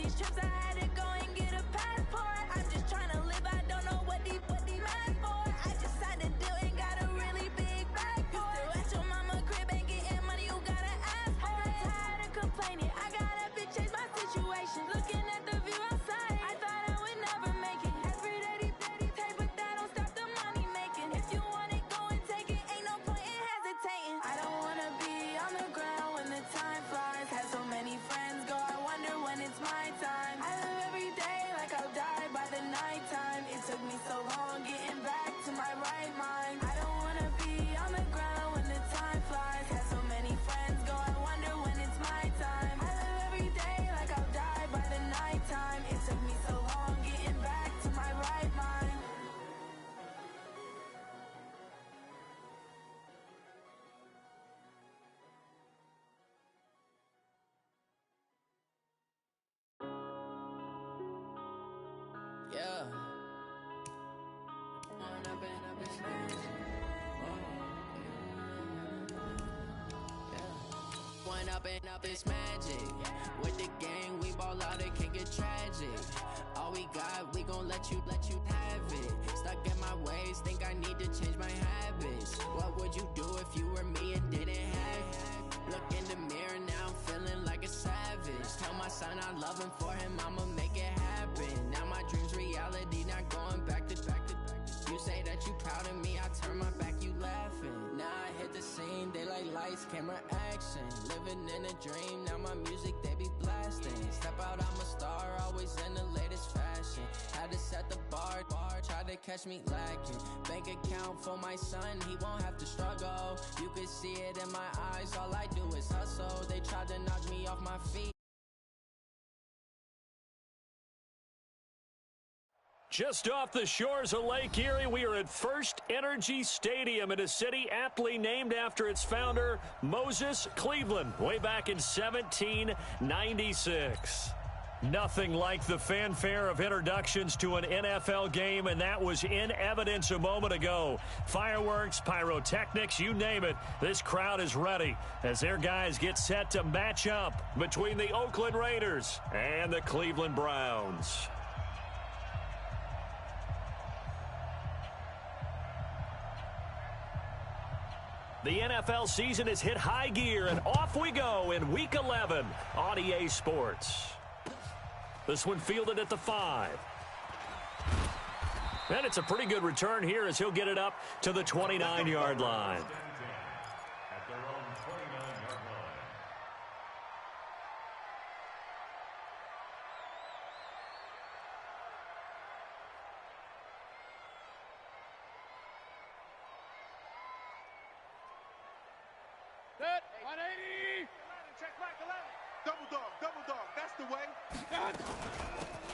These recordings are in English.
these trips, I had to go and get a passport. I'm just trying to live, I don't know what they mad for. I just signed a deal and got a really big bag for it. Still at your mama crib and getting money, you gotta ask for it. I'm tired of complaining, I got up and changed my situation. Looking at the view outside, I thought I would never make it. Every day, take, but that don't stop the money making. If you want it, go and take it, ain't no point in hesitating. I don't wanna be on the ground when the time flies. Had so many friends go, I wonder when it's my time. I live every day like I'll die by the nighttime. It took me so long getting back to my right mind. I don't wanna be on the ground when the time flies. Had so many friends go, I wonder when it's my time. I live every day like I'll die by the nighttime. It took me so long getting back to my right mind. Yeah. One up and up is magic. With the gang, we ball out, it can get tragic. All we got, we gon' let you have it. Stuck in my ways, think I need to change my habits. What would you do if you were me and didn't have it? Look in the mirror, now I'm feeling like a savage. Tell my son I love him, for him I'ma make it happen. Now my dream's reality, not going back to. You say that you proud of me, I turn my back, you laughing. Now I hit the scene, they like lights, camera, action. Living in a dream, now my music, they be blasting. Step out, I'm a star, always in the latest fashion. Had to set the bar, try to catch me lacking. Bank account for my son, he won't have to struggle. You can see it in my eyes, all I do is hustle. They tried to knock me off my feet. Just off the shores of Lake Erie, we are at First Energy Stadium in a city aptly named after its founder, Moses Cleveland, way back in 1796. Nothing like the fanfare of introductions to an NFL game, and that was in evidence a moment ago. Fireworks, pyrotechnics, you name it. This crowd is ready as their guys get set to match up between the Oakland Raiders and the Cleveland Browns. The NFL season has hit high gear, and off we go in Week 11 on EA Sports. This one fielded at the 5. And it's a pretty good return here as he'll get it up to the 29-yard line.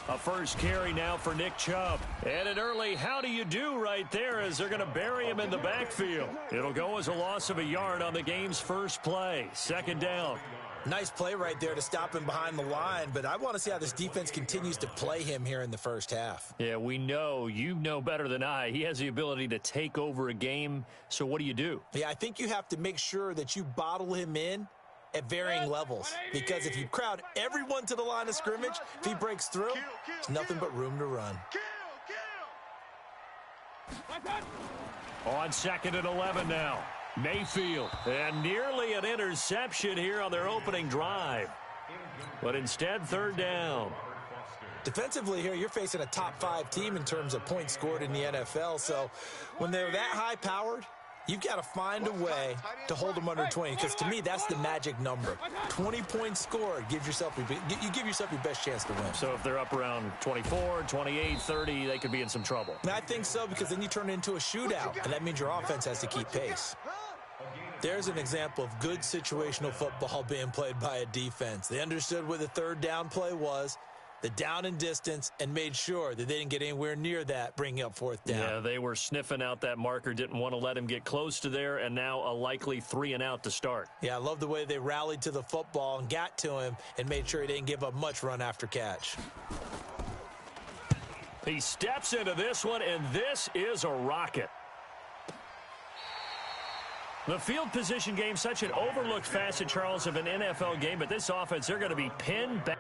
A first carry now for Nick Chubb. And an early how do you do right there as they're going to bury him in the backfield. It'll go as a loss of a yard on the game's first play. Second down. Nice play right there to stop him behind the line, but I want to see how this defense continues to play him here in the first half. Yeah, we know. You know better than I. He has the ability to take over a game, so what do you do? Yeah, I think you have to make sure that you bottle him in at varying levels, because if you crowd everyone to the line of scrimmage, if he breaks through, there's nothing but room to run. On 2nd and 11 now. Mayfield, and nearly an interception here on their opening drive. But instead, third down. Defensively here, you're facing a top-5 team in terms of points scored in the NFL, so when they're that high-powered, you've got to find a way to hold them under 20, because to me, that's the magic number. 20 points scored, you give yourself your best chance to win. So if they're up around 24, 28, 30, they could be in some trouble. And I think so, because then you turn it into a shootout, and that means your offense has to keep pace. There's an example of good situational football being played by a defense. They understood what the third down play was, the down and distance, and made sure that they didn't get anywhere near that, bringing up fourth down. Yeah, they were sniffing out that marker, didn't want to let him get close to there, and now a likely 3 and out to start. Yeah, I love the way they rallied to the football and got to him and made sure he didn't give up much run after catch. He steps into this one, and this is a rocket. The field position game, such an overlooked facet, Charles, of an NFL game, but this offense, they're going to be pinned back.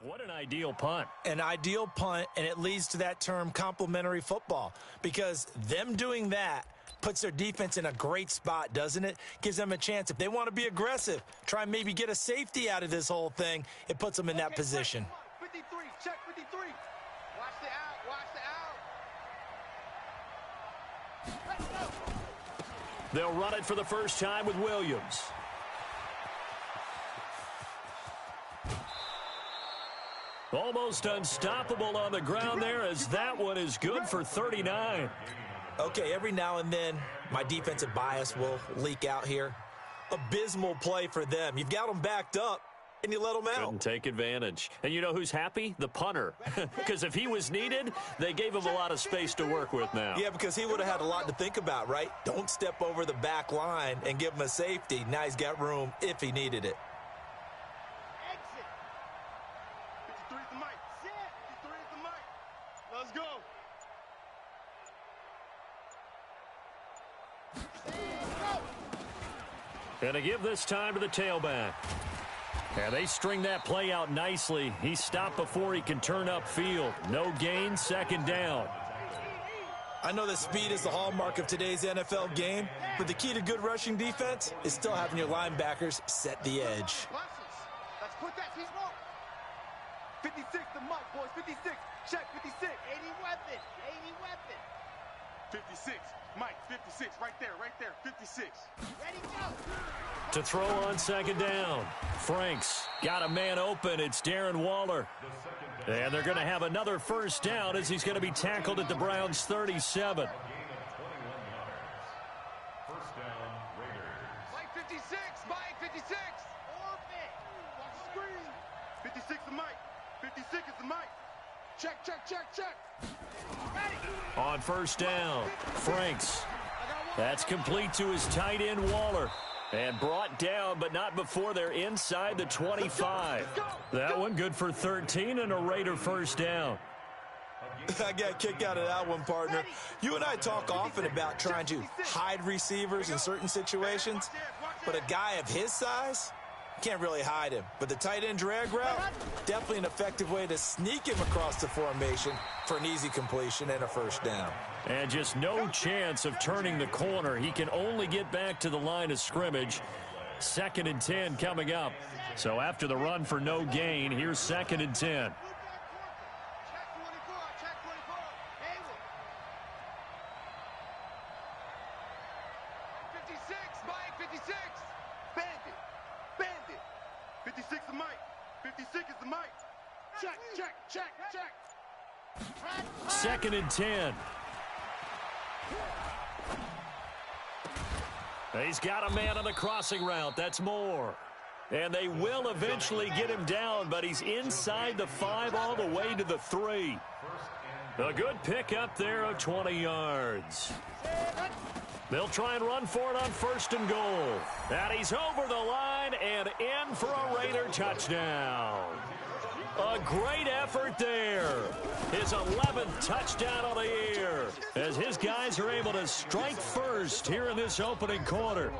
What an ideal punt. An ideal punt, and it leads to that term complementary football, because them doing that puts their defense in a great spot, doesn't it? Gives them a chance. If they want to be aggressive, try and maybe get a safety out of this whole thing, it puts them in that position. 53, check 53. Watch the out, watch the out. Let's go. They'll run it for the first time with Williams. Almost unstoppable on the ground there, as that one is good for 39. Okay, every now and then, my defensive bias will leak out here. Abysmal play for them. You've got them backed up, and you let them out. Couldn't take advantage. And you know who's happy? The punter. Because if he was needed, they gave him a lot of space to work with now. Yeah, because he would have had a lot to think about, right? Don't step over the back line and give him a safety. Now he's got room if he needed it. Exit. 53 is the mic. 53 is the mic. Let's go. And to give this time to the tailback. And they string that play out nicely. He stopped before he can turn upfield. No gain, second down. I know that speed is the hallmark of today's NFL game, but the key to good rushing defense is still having your linebackers set the edge. Let's put that team on. 56 the mic, boys. 56. Check 56. 80 weapon. 80 weapon. 56. Mike, 56. Right there, 56. Ready, go. To throw on second down. Franks got a man open. It's Darren Waller. And they're going to have another first down as he's going to be tackled at the Browns' 37. Mike 56. Mike 56. Orbit. Watch the screen. 56 the mic. 56 is the mic. Check, check, check, check. Ready. On first down, Franks. That's complete to his tight end, Waller. And brought down, but not before they're inside the 25. That one good for 13 and a Raider first down. I got a kick out of that one, partner. You and I talk often about trying to hide receivers in certain situations, but a guy of his size can't really hide him. But the tight end drag route, definitely an effective way to sneak him across the formation for an easy completion and a first down. And just no chance of turning the corner. He can only get back to the line of scrimmage. 2nd and 10 coming up. So after the run for no gain, here's 2nd and 10. Check 24. Check 24. Hayward. 56. Mike 56. Bandit. Bandit. 56 the mic. 56 is the mic. Check, check, check, check. 2nd and 10. He's got a man on the crossing route. That's Moore. And they will eventually get him down, but he's inside the 5 all the way to the 3. A good pick up there of 20 yards. They'll try and run for it on 1st and goal. And he's over the line and in for a Raider touchdown. A great effort there. His 11th touchdown of the year as his guys are able to strike first here in this opening quarter.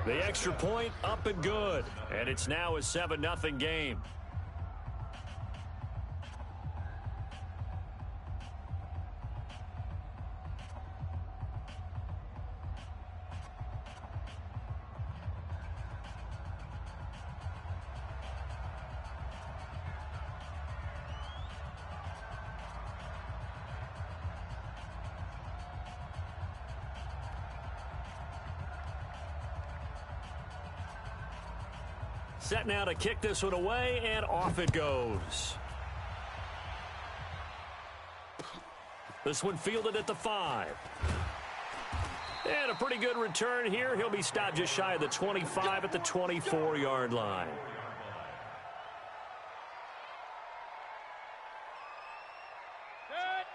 The extra point up and good. And it's now a 7-0 game. Set now to kick this one away, and off it goes. This one fielded at the 5. And a pretty good return here. He'll be stopped just shy of the 25 at the 24-yard line.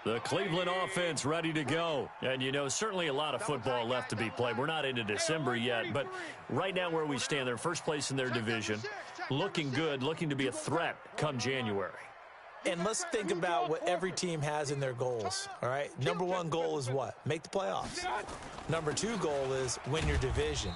The Cleveland offense ready to go. And, you know, certainly a lot of football left to be played. We're not into December yet, but right now where we stand, they're first place in their division. Looking good, looking to be a threat come January. And let's think about what every team has in their goals, all right? Number 1 goal is what? Make the playoffs. Number 2 goal is win your division.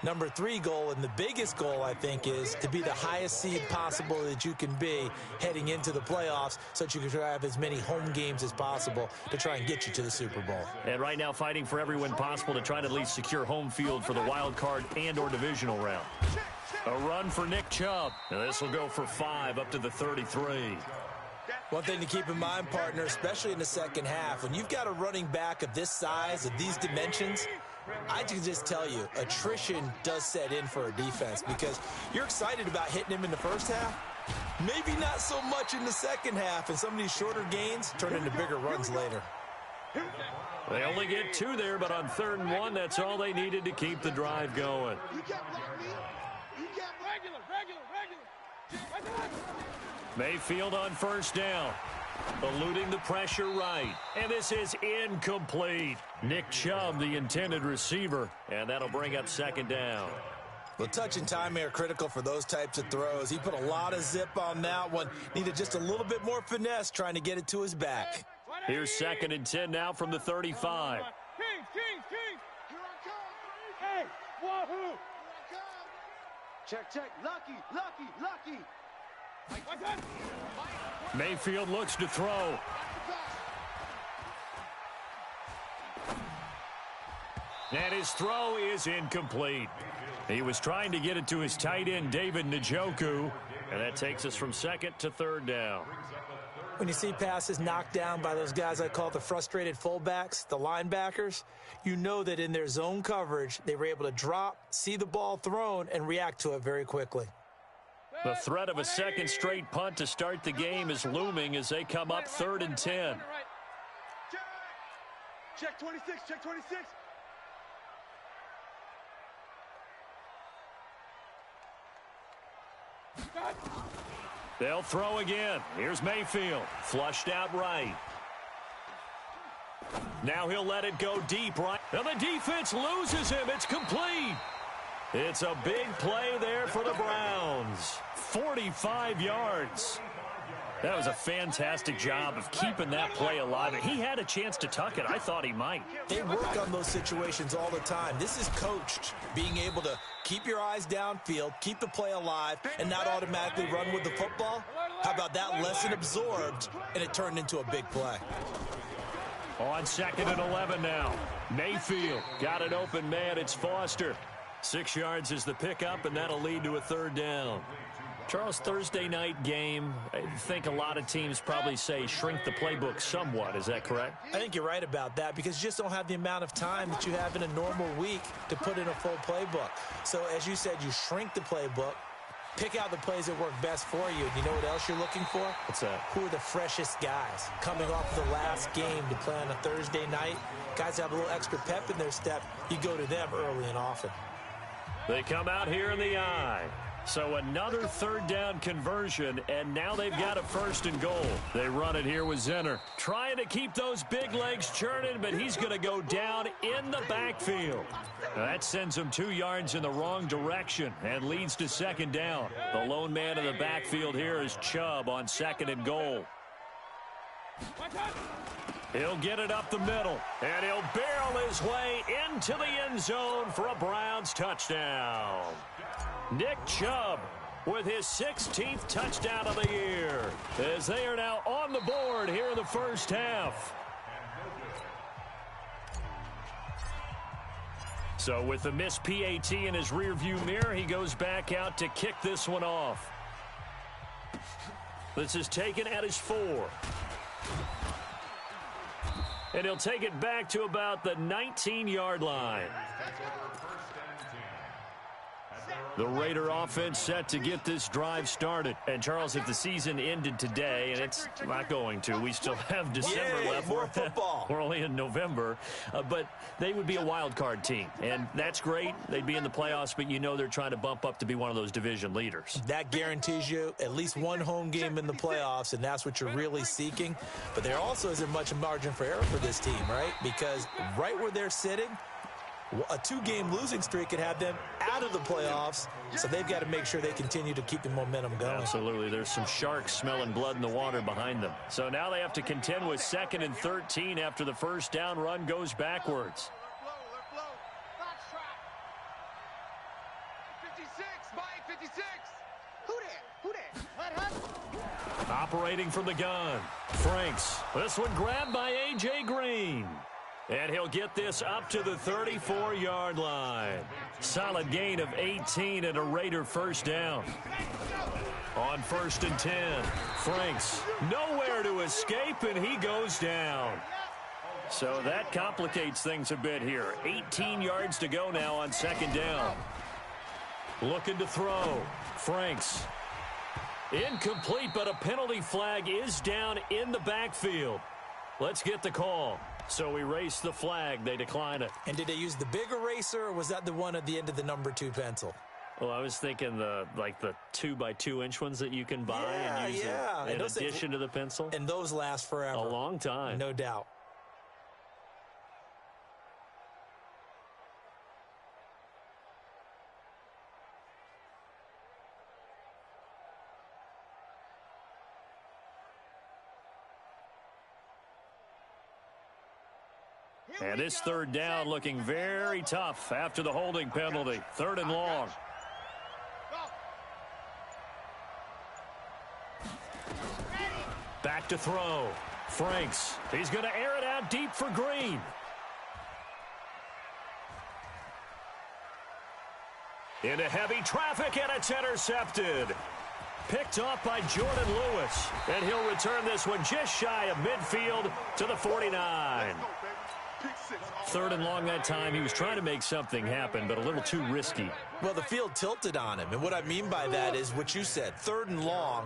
Number 3 goal, and the biggest goal, I think, is to be the highest seed possible that you can be heading into the playoffs so that you can have as many home games as possible to try and get you to the Super Bowl. And right now fighting for every win possible to try to at least secure home field for the wild card and or divisional round. A run for Nick Chubb. And this will go for 5 up to the 33. One thing to keep in mind, partner, especially in the second half, when you've got a running back of this size, of these dimensions, I can just tell you, attrition does set in for a defense because you're excited about hitting him in the first half. Maybe not so much in the second half, and some of these shorter gains turn into bigger runs later. They only get 2 there, but on 3rd and 1, that's all they needed to keep the drive going. Mayfield on 1st down. Eluding the pressure right. And this is incomplete. Nick Chubb, the intended receiver. And that'll bring up 2nd down. Well, touch and timing are critical for those types of throws. He put a lot of zip on that one. Needed just a little bit more finesse trying to get it to his back. Here's 2nd and 10 now from the 35. Hey, wahoo! Check, check. Lucky. Mayfield looks to throw. And his throw is incomplete. He was trying to get it to his tight end, David Njoku. And that takes us from 2nd to 3rd down. When you see passes knocked down by those guys I call the frustrated fullbacks, the linebackers, you know that in their zone coverage, they were able to drop, see the ball thrown, and react to it very quickly. The threat of a 2nd straight punt to start the game is looming as they come up 3rd and 10. Check 26, check 26. They'll throw again. Here's Mayfield. Flushed out right. Now he'll let it go deep right. And the defense loses him. It's complete. It's a big play there for the Browns. 45 yards. That was a fantastic job of keeping that play alive. And he had a chance to tuck it. I thought he might. They work on those situations all the time. This is coached, being able to keep your eyes downfield, keep the play alive, and not automatically run with the football. How about that lesson absorbed, and it turned into a big play. On 2nd and 11 now. Mayfield got an open man. It's Foster. 6 yards is the pickup, and that'll lead to a 3rd down. Charles, Thursday night game, I think a lot of teams probably say shrink the playbook somewhat. Is that correct? I think you're right about that because you just don't have the amount of time that you have in a normal week to put in a full playbook. So, as you said, you shrink the playbook, pick out the plays that work best for you. And you know what else you're looking for? What's that? Who are the freshest guys coming off the last game to play on a Thursday night? Guys have a little extra pep in their step. You go to them early and often. They come out here in the eye. So another 3rd down conversion, and now they've got a 1st and goal. They run it here with Zenner. Trying to keep those big legs churning, but he's going to go down in the backfield. Now that sends him 2 yards in the wrong direction and leads to 2nd down. The lone man in the backfield here is Chubb on 2nd and goal. He'll get it up the middle, and he'll barrel his way into the end zone for a Browns touchdown. Nick Chubb with his 16th touchdown of the year as they are now on the board here in the first half. So with the missed PAT in his rearview mirror, he goes back out to kick this one off. This is taken at his 4. And he'll take it back to about the 19-yard line. The Raider offense set to get this drive started. And, Charles, if the season ended today, and it's not going to, we still have December left. More football. We're only in November. But they would be a wild card team. And that's great. They'd be in the playoffs, but you know they're trying to bump up to be one of those division leaders. That guarantees you at least one home game in the playoffs, and that's what you're really seeking. But there also isn't much margin for error for this team, right? Because right where they're sitting, a 2-game losing streak could have them out of the playoffs, so they've got to make sure they continue to keep the momentum going. Absolutely. There's some sharks smelling blood in the water behind them. So now they have to contend with 2nd and 13 after the first down run goes backwards. Mike, 56. Who there? Who there? What? Operating from the gun. Franks. This one grabbed by A.J. Green. And he'll get this up to the 34-yard line. Solid gain of 18 and a Raider first down. On 1st and 10, Franks nowhere to escape, and he goes down. So that complicates things a bit here. 18 yards to go now on 2nd down. Looking to throw. Franks. Incomplete, but a penalty flag is down in the backfield. Let's get the call. So erase the flag. They decline it. And did they use the big eraser, or was that the one at the end of the number 2 pencil? Well, I was thinking the 2x2-inch ones that you can buy and use in addition to the pencil. And those last forever. A long time. No doubt. And this 3rd down looking very tough after the holding penalty. 3rd and long. Back to throw. Franks. He's going to air it out deep for Green. Into heavy traffic, and it's intercepted. Picked off by Jordan Lewis. And he'll return this one just shy of midfield to the 49. 3rd and long that time. He was trying to make something happen, but a little too risky. Well, the field tilted on him. And what I mean by that is what you said. 3rd and long.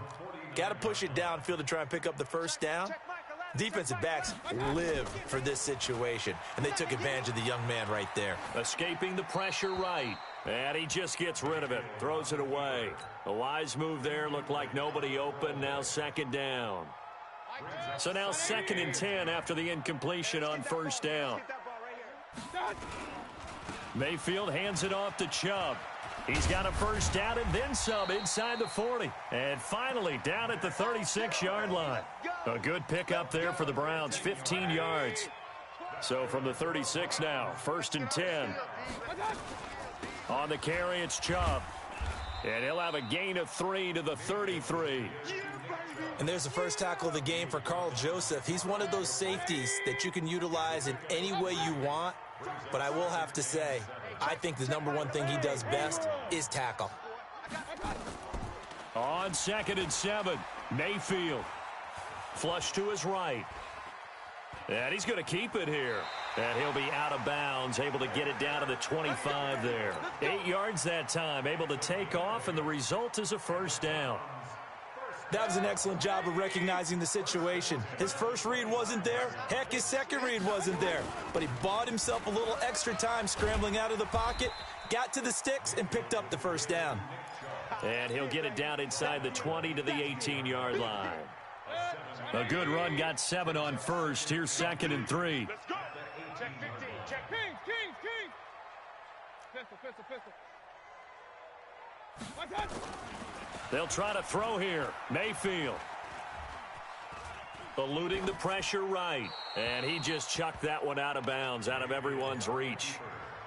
Got to push it downfield to try and pick up the first down. Defensive backs live for this situation, and they took advantage of the young man right there. Escaping the pressure right. And he just gets rid of it. Throws it away. A wise move there. Looked like nobody open. Now 2nd down. So now 2nd and 10 after the incompletion on 1st down. Mayfield hands it off to Chubb. He's got a first down and then some inside the 40. And finally down at the 36-yard line. A good pickup there for the Browns, 15 yards. So from the 36 now, 1st and 10. On the carry, it's Chubb. And he'll have a gain of 3 to the 33. And there's the first tackle of the game for Carl Joseph. He's one of those safeties that you can utilize in any way you want. But I will have to say, I think the number one thing he does best is tackle. On 2nd and 7, Mayfield. Flush to his right. And he's going to keep it here. And he'll be out of bounds, able to get it down to the 25 there. 8 yards that time, able to take off, and the result is a first down. That was an excellent job of recognizing the situation. His first read wasn't there. Heck, his second read wasn't there. But he bought himself a little extra time scrambling out of the pocket, got to the sticks, and picked up the first down. And he'll get it down inside the 20 to the 18-yard line. A good run, got 7 on first. Here's 2nd and 3. Let's go. Check 15. Check Kings. Pistol. They'll try to throw here. Mayfield. Eluding the pressure right. And he just chucked that one out of bounds, out of everyone's reach.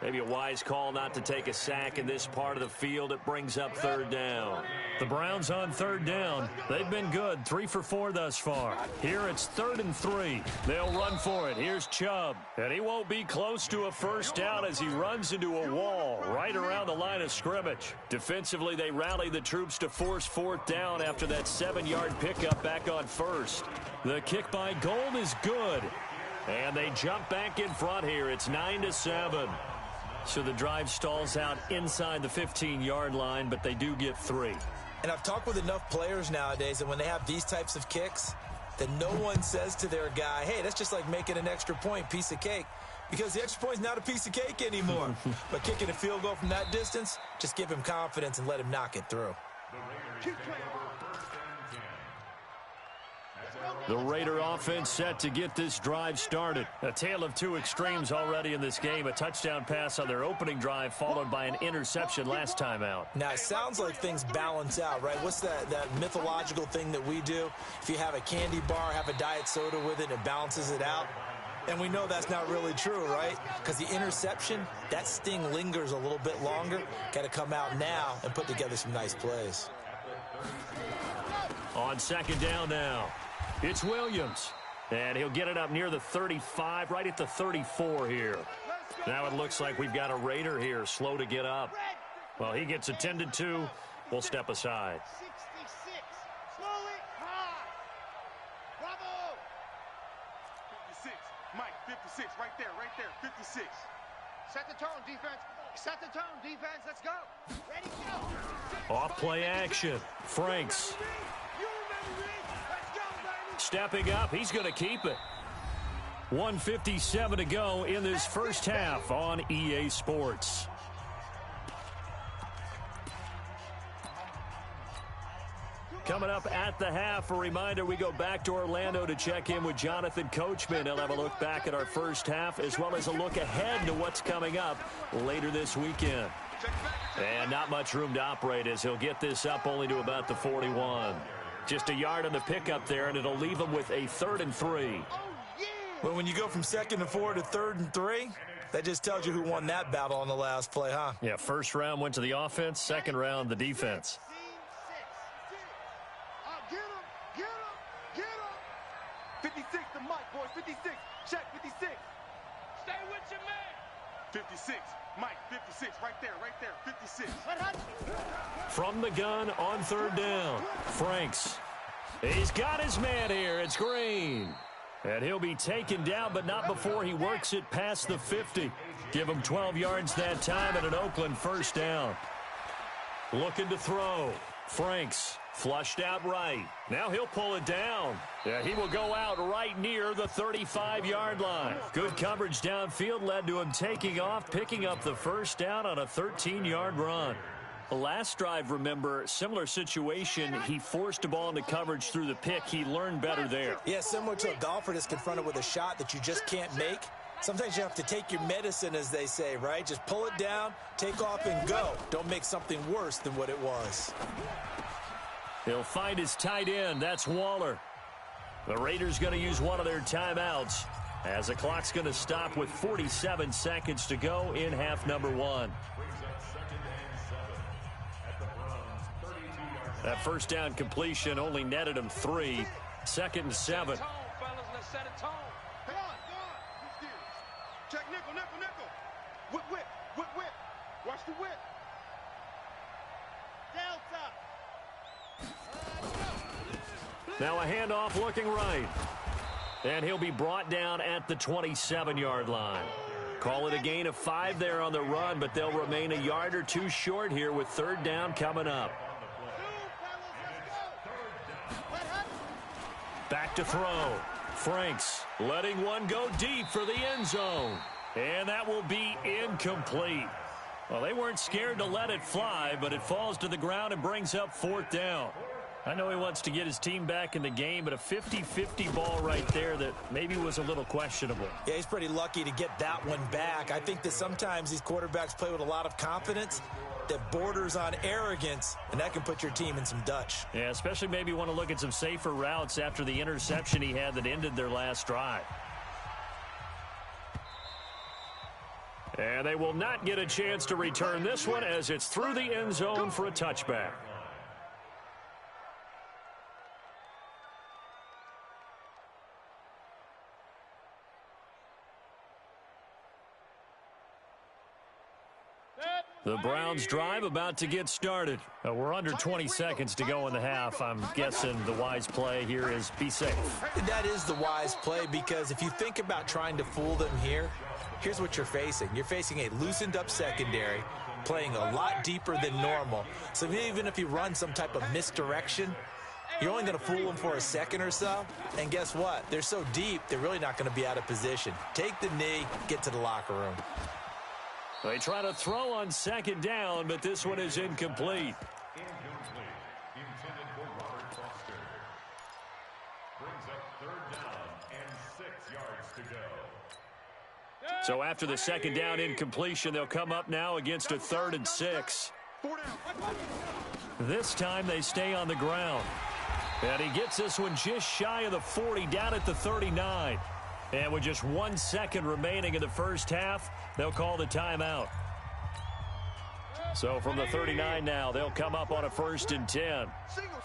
Maybe a wise call not to take a sack in this part of the field. It brings up 3rd down. The Browns on 3rd down. They've been good. 3 for 4 thus far. Here it's 3rd and 3. They'll run for it. Here's Chubb. And he won't be close to a first down as he runs into a wall right around the line of scrimmage. Defensively, they rally the troops to force 4th down after that 7-yard pickup back on 1st. The kick by Gold is good. And they jump back in front here. It's 9-7. So the drive stalls out inside the 15-yard line, but they do get 3. And I've talked with enough players nowadays that when they have these types of kicks, that no one says to their guy, hey, that's just like making an extra point, piece of cake. Because the extra point is not a piece of cake anymore. But kicking a field goal from that distance, just give him confidence and let him knock it through. The Raider offense set to get this drive started. A tale of two extremes already in this game. A touchdown pass on their opening drive followed by an interception last time out. Now, it sounds like things balance out, right? What's that mythological thing that we do? If you have a candy bar, have a diet soda with it, and it balances it out. And we know that's not really true, right? Because the interception, that sting lingers a little bit longer. Got to come out now and put together some nice plays. On second down now, it's Williams. And he'll get it up near the 35, right at the 34 here. Now it looks like we've got a Raider here, slow to get up. Well, he gets attended to. We'll step aside. 66. Slowly. High. Bravo. 56. Mike, 56. Right there. 56. Set the tone, defense. Set the tone, defense. Let's go. Ready, go. Off play action. Franks. You remember me. Let's go, baby. Stepping up. He's going to keep it. 1:57 to go in this first half on EA Sports. Coming up at the half, a reminder, we go back to Orlando to check in with Jonathan Coachman. He'll have a look back at our first half as well as a look ahead to what's coming up later this weekend. And not much room to operate as he'll get this up only to about the 41. Just a yard on the pickup there, and it'll leave him with a 3rd and 3. Well, when you go from 2nd and 4 to 3rd and 3, that just tells you who won that battle on the last play, huh? Yeah, first round went to the offense, second round the defense. Get him. 56 to Mike, boys. 56. Check 56. Stay with your man. 56. Mike, 56. Right there. 56. From the gun on 3rd down, Franks. He's got his man here. It's Green. And he'll be taken down, but not before he works it past the 50. Give him 12 yards that time and an Oakland first down. Looking to throw. Franks flushed out right. Now he'll pull it down. Yeah, he will go out right near the 35-yard line. Good coverage downfield led to him taking off, picking up the first down on a 13-yard run. The last drive, remember, similar situation. He forced a ball into coverage through the pick. He learned better there. Yeah, similar to a golfer that's confronted with a shot that you just can't make. Sometimes you have to take your medicine, as they say, right? Just pull it down, take off, and go. Don't make something worse than what it was. He'll find his tight end. That's Waller. The Raiders going to use one of their timeouts as the clock's going to stop with 47 seconds to go in half number 1. That first down completion only netted him 3. 2nd and 7. Check nickel. Whip. Watch the whip. Delta. Now a handoff looking right. And he'll be brought down at the 27-yard line. Call it a gain of 5 there on the run, but they'll remain a yard or 2 short here with 3rd down coming up. Back to throw. Franks letting one go deep for the end zone. And that will be incomplete. Well, they weren't scared to let it fly, but it falls to the ground and brings up 4th down. I know he wants to get his team back in the game, but a 50-50 ball right there that maybe was a little questionable. Yeah, he's pretty lucky to get that one back. I think that sometimes these quarterbacks play with a lot of confidence that borders on arrogance, and that can put your team in some Dutch. Yeah, especially maybe want to look at some safer routes after the interception he had that ended their last drive. And they will not get a chance to return this one as it's through the end zone for a touchback. The Browns drive about to get started. We're under 20 seconds to go in the half. I'm guessing the wise play here is be safe. That is the wise play, because if you think about trying to fool them here, here's what you're facing. You're facing a loosened up secondary, playing a lot deeper than normal. So even if you run some type of misdirection, you're only going to fool them for a second or so. And guess what? They're so deep, they're really not going to be out of position. Take the knee, get to the locker room. They try to throw on 2nd down, but this one is incomplete. Intended for Robert Foster. Brings up 3rd down and 6 yards to go. So after the 2nd down incompletion, they'll come up now against a 3rd and 6. This time they stay on the ground. And he gets this one just shy of the 40, down at the 39. And with just 1 second remaining in the first half, they'll call the timeout. So from the 39 now, they'll come up on a 1st and 10. Single.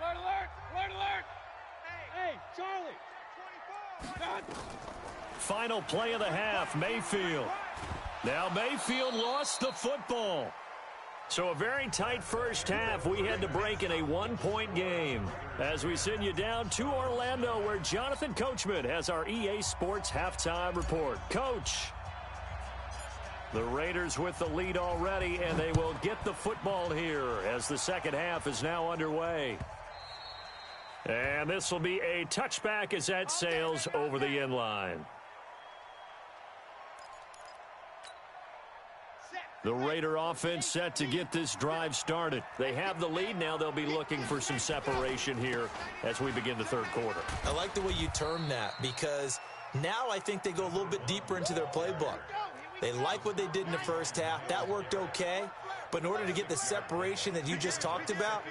Alert, alert, alert, alert. Hey, Charlie. Final play of the half, Mayfield. Now Mayfield lost the football. So a very tight first half. We had to break in a 1-point game. As we send you down to Orlando, where Jonathan Coachman has our EA Sports halftime report. Coach. The Raiders with the lead already, and they will get the football here as the second half is now underway. And this will be a touchback as that sails over the end line. The Raider offense set to get this drive started. They have the lead. Now they'll be looking for some separation here as we begin the third quarter. I like the way you term that, because now I think they go a little bit deeper into their playbook. They like what they did in the first half. That worked okay. But in order to get the separation that you just talked about,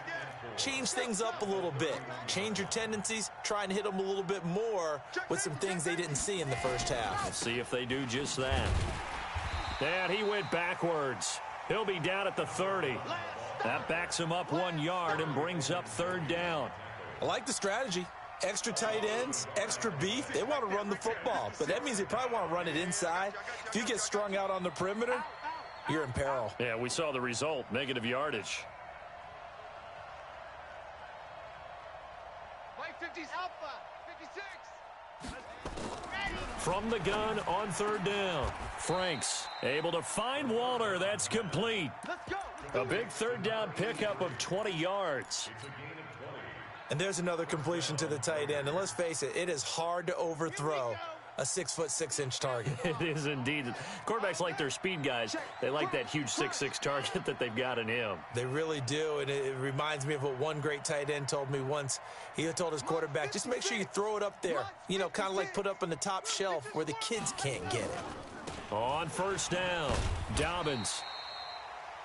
change things up a little bit. Change your tendencies. Try and hit them a little bit more with some things they didn't see in the first half. Let's see if they do just that. And he went backwards. He'll be down at the 30. That backs him up 1 yard and brings up 3rd down. I like the strategy. Extra tight ends, extra beef. They want to run the football, but that means they probably want to run it inside. If you get strung out on the perimeter, you're in peril. Yeah, we saw the result, negative yardage. Alpha, 56. From the gun on 3rd down. Franks able to find Waller. That's complete. Let's go. A big 3rd down pickup of 20 yards. And there's another completion to the tight end. And let's face it, it is hard to overthrow a 6'6" target. It is indeed. Quarterbacks like their speed guys. They like that huge 6'6" target that they've got in him. They really do, and it reminds me of what one great tight end told me once. He told his quarterback, just make sure you throw it up there. You know, kind of like put up on the top shelf where the kids can't get it. On 1st down, Dobbins.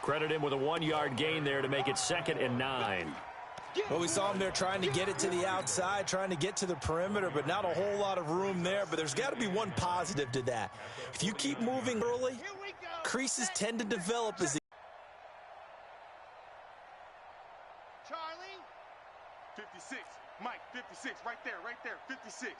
Credit him with a 1-yard gain there to make it 2nd and 9. Well, we saw him there trying to get it to the outside, trying to get to the perimeter, but not a whole lot of room there. But there's got to be one positive to that. If you keep moving early, creases tend to develop as Charlie. 56. Mike, 56. Right there, 56.